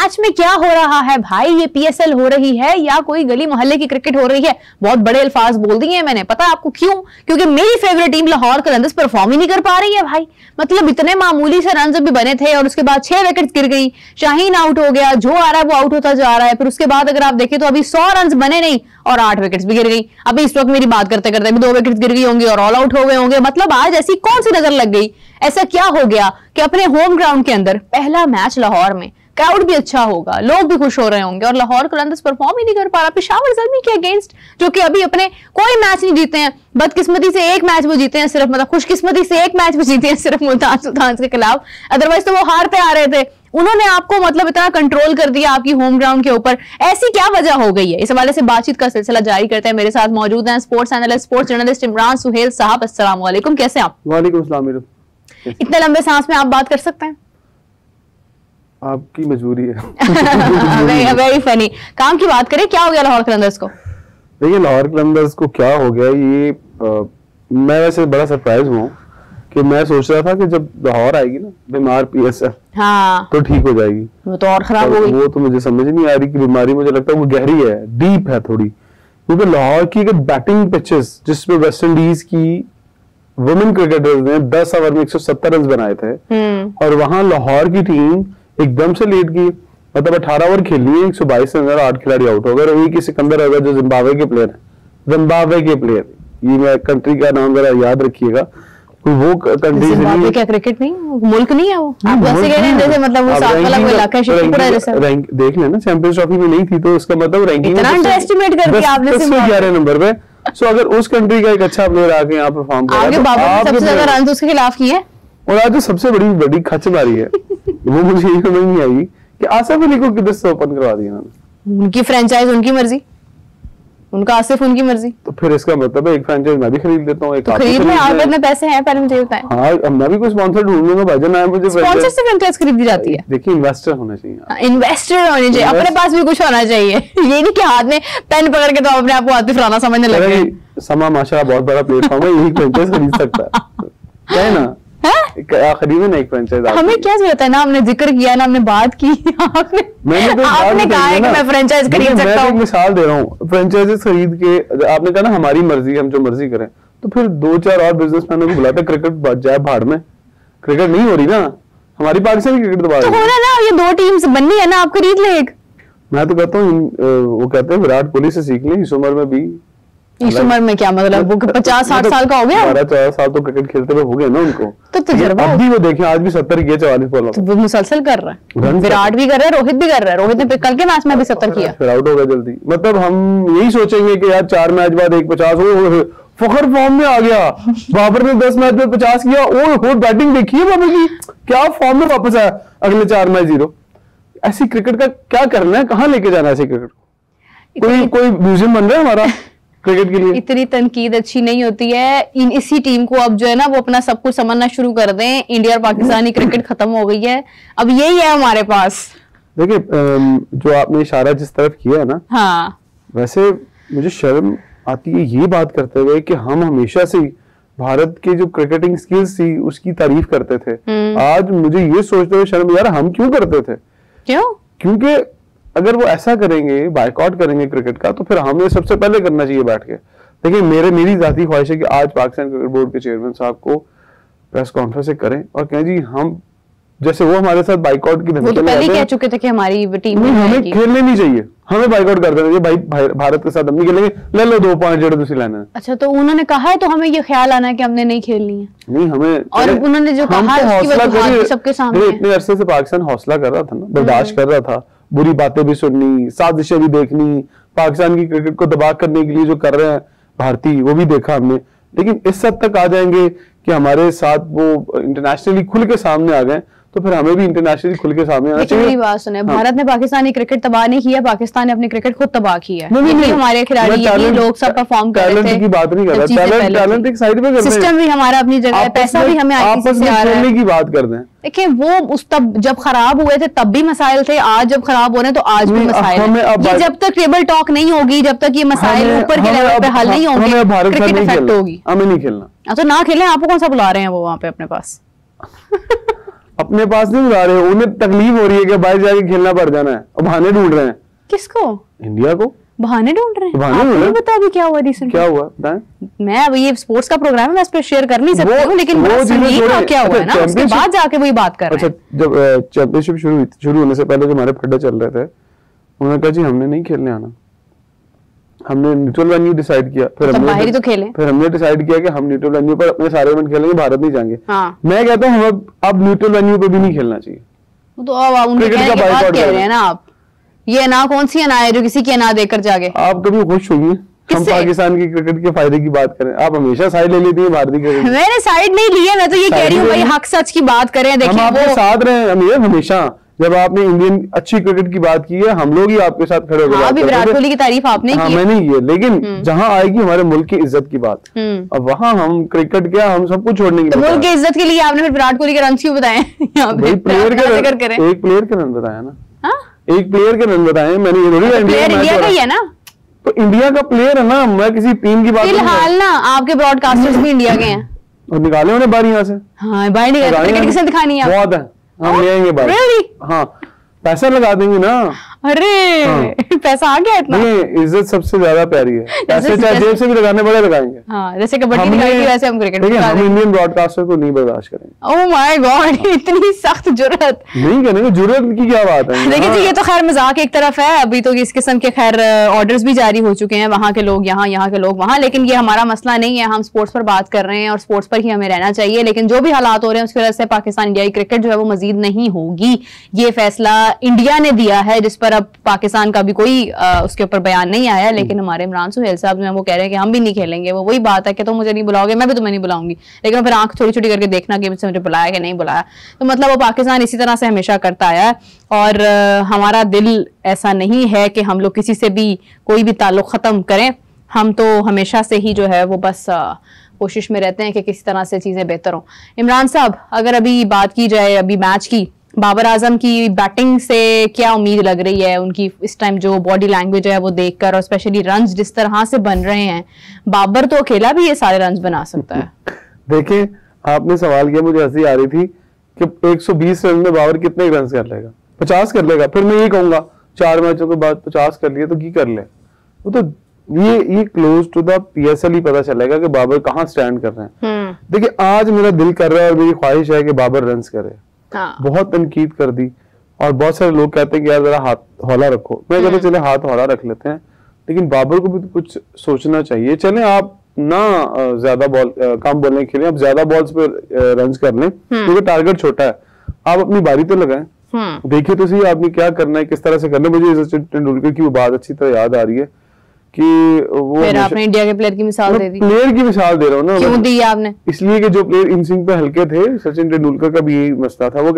Match में क्या हो रहा है भाई, ये PSL हो रही है या कोई गली मोहल्ले की क्रिकेट हो रही है? बहुत बड़े अल्फाज बोल दिए हैं मैंने, पता है आपको क्यों? क्योंकि मेरी favourite team Lahore Qalandars perform ही नहीं कर पा रही है भाई। मतलब इतने मामूली से रन अभी बने थे और उसके बाद 6 विकेट गिर गई, शाहीन आउट हो गया, जो आ रहा है वो आउट होता जा रहा है। फिर उसके बाद अगर आप देखें तो अभी 100 रन बने नहीं और 8 विकेट्स भी गिर गई। अभी इस वक्त मेरी बात करते करते भी 2 विकेट्स गिर गई होंगी और ऑल आउट हो गए होंगे। मतलब आज ऐसी कौन सी नजर लग गई, ऐसा क्या हो गया कि अपने होम ग्राउंड के अंदर पहला मैच लाहौर में, क्राउड भी अच्छा होगा, लोग भी खुश हो रहे होंगे और लाहौर कलंदर्स परफॉर्म ही नहीं कर पा रहा पेशावर ज़ल्मी के अगेंस्ट, जो कि अभी अपने कोई मैच नहीं जीते हैं। बदकिस्मती से एक मैच वो जीते हैं सिर्फ, मतलब खुशकिस्मती से एक मैच वो जीते हैं सिर्फ मुल्तान सुल्तान के खिलाफ, अदरवाइज तो वो हारते आ रहे थे। उन्होंने आपको मतलब इतना कंट्रोल कर दिया आपकी होम ग्राउंड के ऊपर, ऐसी क्या वजह हो गई है? इस हवाले से बातचीत का सिलसिला जारी करते हैं। मेरे साथ मौजूद हैं sports analyst, sports journalist Imran Suhail साहब। अस्सलाम वालेकुम, कैसे आप? वालेकुम अस्सलाम। इतने लंबे सांस में आप बात कर सकते हैं? आपकी मजबूरी है। Very funny. काम की बात करें, क्या हो गया लाहौर कलंदर्स को? देखिए लाहौर कलंदर्स को क्या हो गया, ये मैं वैसे बड़ा सरप्राइज हूँ कि मैं सोच रहा था कि जब लाहौर आएगी ना बीमार PSL, हाँ, तो ठीक हो जाएगी। वो तो और खराब हो गई। वो तो मुझे समझ नहीं आ रही कि बीमारी, मुझे लगता है वो गहरी है, डीप है थोड़ी, क्योंकि लाहौर की बैटिंग पिचेस जिसमें वेस्ट इंडीज की वुमेन क्रिकेटर्स ने 10 ओवर में 170 रन बनाए थे और वहां लाहौर की टीम एकदम से लेट गई। मतलब 18 ओवर खेली है, 122 रन, 8 खिलाड़ी आउट हो गए। रवि की सिकंदर होगा जो जिम्बाब्वे के प्लेयर है, जिम्बाब्वे के प्लेयर, ये मैं कंट्री का नाम जरा याद रखिएगा, वो कंट्री जिम्बाब्वे क्या क्रिकेट नहीं, मुल्क नहीं है वो, आप जैसे कह रहे हैं जैसे मतलब वो साफ वाला कोई इलाका है, शेखपुरा जैसा। रैंक देख लेना, चैंपियंस ट्रॉफी में नहीं थी तो उसका मतलब रैंकिंग इतना अंडरएस्टिमेट कर दिया आपने। 11 नंबर पे। सो अगर उस कंट्री का एक अच्छा प्लेयर आके यहाँ परफॉर्म कर रहा है, बाबर सबसे ज्यादा रन उसके खिलाफ किए और आज जो सबसे बड़ी खच मारी है वो मुझे ये समझ नहीं आई कि आसिफ अली को किधर से ओपन करवा दिया उन्होंने। उनकी फ्रेंचाइज उनकी मर्जी, उनका आसिफ उनकी मर्जी। तो फिर इसका मतलब है एक फ्रेंचाइज मैं भी खरीद लेता हूँ। तो खरीद में आप में पैसे हैं, पहले मुझे बताएं। हाँ, मैं भी कोई स्पॉन्सर ढूंढूंगा भाईजान, आए मुझे स्पॉन्सर से फ्रेंचाइज खरीदी जाती है। देखिए इन्वेस्टर होना चाहिए, इन्वेस्टर होने चाहिए, अपने पास भी कुछ होना चाहिए। ये नहीं कि हाथ में पेन पकड़ के तो अपने आप को आतिफ राना समझने लगे। समा माशाल्लाह बहुत बड़ा प्लेटफॉर्म है, यही फ्रेंचाइज खरीद सकता है ना? खरीदे ना एक फ्रेंचाइज। हमें क्या जरूरत है ना, हमने जिक्र किया ना, हमने बात की, आपने कहा है कि मैं फ्रेंचाइज खरीद सकता हूं। मैं एक मिसाल दे रहा हूँ, फ्रेंचाइजेस खरीद के आपने कहा ना हमारी मर्जी, हम जो मर्जी करें, तो फिर 2-4 और बिजनेसमैनों को बुलाते, क्रिकेट जाए भाड़ में, क्रिकेट नहीं हो रही ना हमारी, पाकिस्तान की क्रिकेट तो होना ना, ये 2 टीम्स बननी है ना, आप खरीद ले एक। मैं तो कहता हूँ वो कहते हैं विराट कोहली से सीख लें, इस उम्र में भी। इस उम्र में क्या मतलब, वो 50-60 साल का हो गया, 12-14 साल तो क्रिकेट खेलते हुए हो गए ना उनको, तो तजुर्बा। अब भी वो देखें, आज भी 70 किए, 44 बॉल, तो वो मुसलसल कर रहा है, विराट भी कर रहा है, रोहित भी कर रहा है। रोहित ने कल के मैच में भी 70 किया, फिर आउट हो गया जल्दी। मतलब हम यही सोचेंगे कि यार 4 मैच बाद 150, वो फखर फॉर्म में आ गया, बाबर ने 10 मैच में 50 किया, और बैटिंग देखी है बाबर की, क्या फॉर्म में वापस आया, अगले 4 मैच 0। ऐसी क्रिकेट का क्या करना है, कहाँ लेके जाना है ऐसी क्रिकेट को? कोई म्यूजियम बन रहा है हमारा क्रिकेट के लिए? इतनी तनकीद अच्छी नहीं होती है। इसी टीम को अब जो है ना वो अपना सब कुछ समझना शुरू कर दें। इंडिया और पाकिस्तानी क्रिकेट खत्म हो गई है, अब यही है हमारे पास। देखिए जो आपने इशारा जिस तरफ किया है ना, हाँ, वैसे मुझे शर्म आती है ये बात करते हुए कि हम हमेशा से भारत के जो क्रिकेटिंग स्किल्स थी उसकी तारीफ करते थे। आज मुझे ये सोचते हुए शर्म, यार हम क्यों करते थे? क्यों? क्योंकि अगर वो ऐसा करेंगे, बायकॉट करेंगे क्रिकेट का, तो फिर हमें सबसे पहले करना चाहिए बैठ के। देखिए मेरी जाती ख्वाहिश है कि आज पाकिस्तान क्रिकेट बोर्ड के चेयरमैन साहब को प्रेस कॉन्फ्रेंस करें और कहें जी हम, जैसे वो हमारे साथ बाइकआउट की धमकी, वो तो पहले कह चुके थे कि हमारी टीम में हमें खेलने नहीं चाहिए, हमें बाइकआउट कर देना चाहिए, भाई भारत के साथ हम नहीं खेलेंगे, ले लो 2 पॉइंट जो तुसी लेना है। अच्छा, तो उन्होंने कहा है, तो हमें ये ख्याल आना है कि हमने नहीं खेलनी है? नहीं, हमें, और उन्होंने जो कहा है सबके सामने, इतने अरसे से पाकिस्तान हौसला कर रहा था ना, बर्दाश्त कर रहा था, बुरी बातें भी सुननी, साजिशें भी देखनी, पाकिस्तान की क्रिकेट को दबा करने के लिए जो कर रहे हैं भारतीय, वो भी देखा हमने। लेकिन इस हद तक आ जाएंगे कि हमारे साथ वो इंटरनेशनली खुल के सामने आ गए, तो फिर हमें भी इंटरनेशनली खुल के सामने आना चाहिए। मेरी बात सुने, भारत ने पाकिस्तानी क्रिकेट तबाह नहीं किया, पाकिस्तान ने अपनी क्रिकेट खुद तबाह की है। नहीं, हमारे खिलाड़ी लोग सब परफॉर्म कर रहे थे, टैलेंट की बात नहीं कर रहा, टैलेंट एक साइड पे कर रहे हैं, सिस्टम भी हमारा अपनी जगह है, पैसा भी हमें आपस में खेलने की बात कर दें। देखिए वो उस तब जब खराब हुए थे तब भी मसाइल थे, आज जब खराब हो रहे हैं तो आज भी मसाइल है। जब तक टेबल टॉक नहीं होगी, जब तक ये मसाइल ऊपर के लेवल पे हल नहीं होंगे, क्रिकेट इफेक्ट होगी। हमें नहीं खेलना। अच्छा, ना खेलें, आपको कौन सा बुला रहे हैं वो वहां पे अपने पास? अपने पास नहीं बुला रहे, उन्हें तकलीफ हो रही है कि बाहर जाके खेलना पड़ जाना है और बहाने ढूंढ रहे हैं। किसको? इंडिया को बहाने ढूंढ रहे हैं। बहाने ढूंढ रहे हैं। बता अभी क्या हुआ रिसेंट? क्या हुआ बताएं? मैं अब ये स्पोर्ट्स का प्रोग्राम है, मैं इस पे शेयर कर नहीं सकती हूँ, लेकिन क्या हुआ है ना, उसके बाद जाके वही बात कर रहे हैं। अच्छा, जब चैंपियनशिप शुरू होने से पहले जो हमारे फड्डे चल रहे थे, उन्होंने कहा जी हमने नहीं खेलने आना, हमने न्यूट्रल वेन्यू डिसाइड किया। फिर हमने डिसाइड किया कि हम न्यूट्रल वेन्यू पर अपने सारे इवेंट खेलेंगे, भारत नहीं जाएंगे। मैं कहता हूँ अब न्यूट्रल वेन्यू पे भी नहीं खेलना चाहिए। तो अब उनके कहने की बात कह रहे हैं ना आप, ये ना कौन सी अना है जो किसी की अना देकर जागे। आप कभी खुश होंगे हम पाकिस्तान की क्रिकेट के फायदे की बात करें? आप हमेशा साइड ले लेती हैं भारतीय क्रिकेट। मैंने साइड नहीं ली है, मैं तो ये कह रही हूँ भाई हक सच की बात करें। देखिए हम आपके साथ रहे हमेशा, जब आपने इंडियन अच्छी क्रिकेट की बात की है, हम लोग ही आपके साथ खड़े हो गए। विराट कोहली की तारीफ आपने की, मैंने की है, लेकिन जहाँ आएगी हमारे मुल्क की इज्जत की बात, अब वहाँ हम क्रिकेट क्या, हम सब कुछ छोड़ने की। तो मुल्क की इज्जत के लिए आपने फिर विराट कोहली के रन क्यों बताए? एक प्लेयर के रन बताया ना, एक प्लेयर के रन बताए। मैंने इंडिया का ही है ना, तो इंडिया का प्लेयर है ना, मैं किसी टीम की बात फिलहाल ना। आपके ब्रॉडकास्टर्स भी इंडिया के हैं और निकाले उन्हें बाहर यहाँ से। हाँ, बाहर नहीं गए, क्रिकेट किसे दिखानी है? बहुत है, हम ले आएंगे बाहर। हाँ, पैसा लगा देंगे ना। अरे पैसा आ गया इतना। नहीं, इज्जत सबसे ज्यादा प्यारी है, पैसे चाहे जेब से भी लगाने पड़े लगाएंगे। हाँ, जैसे कबड्डी निकालेंगे वैसे हम क्रिकेट। हम इंडियन ब्रॉडकास्टर को नहीं बर्दाश्त करेंगे। ओह माय गॉड, इतनी सख्त जुर्रत नहीं करने, जुर्रत की क्या बात है? देखिए जी, ये तो खैर मजाक एक तरफ है। अभी तो इस किस्म के खैर ऑर्डर्स भी जारी हो चुके हैं, वहां के लोग यहाँ के लोग वहां, लेकिन ये हमारा मसला नहीं है। हम स्पोर्ट्स पर बात कर रहे हैं और स्पोर्ट्स पर ही हमें रहना चाहिए। लेकिन जो भी हालात हो रहे हैं उसकी वजह से पाकिस्तान इंडिया की क्रिकेट जो है वो मजीद नहीं होगी। ये फैसला इंडिया ने दिया है, जिस पर अब पाकिस्तान का भी कोई उसके ऊपर बयान नहीं आया। लेकिन हमारे इमरान सुहेल साहब जो है वो कह रहे हैं कि हम भी नहीं खेलेंगे। वो वही बात है कि तुम मुझे नहीं बुलाओगे, मैं भी तुम्हें नहीं बुलाऊंगी, लेकिन फिर आंख छोटी छोटी करके देखना कि मुझे बुलाया कि नहीं बुलाया। तो मतलब वो पाकिस्तान इसी तरह से हमेशा करता आया है और हमारा दिल ऐसा नहीं है कि हम लोग किसी से भी कोई भी ताल्लुक खत्म करें। हम तो हमेशा से ही जो है वो बस कोशिश में रहते हैं कि किसी तरह से चीजें बेहतर हों। इमरान साहब, अगर अभी बात की जाए अभी मैच की, बाबर आजम की बैटिंग से क्या उम्मीद लग रही है? उनकी इस टाइम जो बॉडी लैंग्वेज है वो देखकर, और स्पेशली रन्स जिस तरह से बन रहे हैं, बाबर तो अकेला भी ये सारे रन्स बना सकता है। देखिए, आपने सवाल किया, मुझे हंसी आ रही थी कि 120 रन में बाबर कितने रन कर लेगा? 50 कर लेगा। फिर मैं ये कहूंगा 4 मैचों के बाद 50 कर लिए तो की कर ले। वो तो ये क्लोज टू द PSL ही पता चलेगा कि बाबर कहाँ स्टैंड कर रहे हैं। देखिए, आज मेरा दिल कर रहा है और मेरी ख्वाहिश है कि बाबर रन्स करे। बहुत तनकीद कर दी और बहुत सारे लोग कहते हैं कि यार जरा हाथ हौला रखो। मैं कहता चले हाथ हौला रख लेते हैं, लेकिन बाबर को भी तो कुछ सोचना चाहिए। चले आप ना ज्यादा बॉल कम बॉल खेलें, आप ज्यादा बॉल्स पे रन कर लें क्योंकि टारगेट छोटा है। आप अपनी बारी तो लगाएं, देखिए तो सही आपने क्या करना है, किस तरह से करना है। मुझे सचिन तेंदुलकर की वो बात अच्छी तरह याद आ रही है कि वो फिर आपने इंडिया के प्लेयर की मिसाल दे दी। प्लेयर की मिसाल दे रहा हूँ ना, क्यों दी आपने? इसलिए कि जो प्लेयर इन स्विंग पे हल्के थे, सचिन तेंदुलकर का भी यही मसला था। वो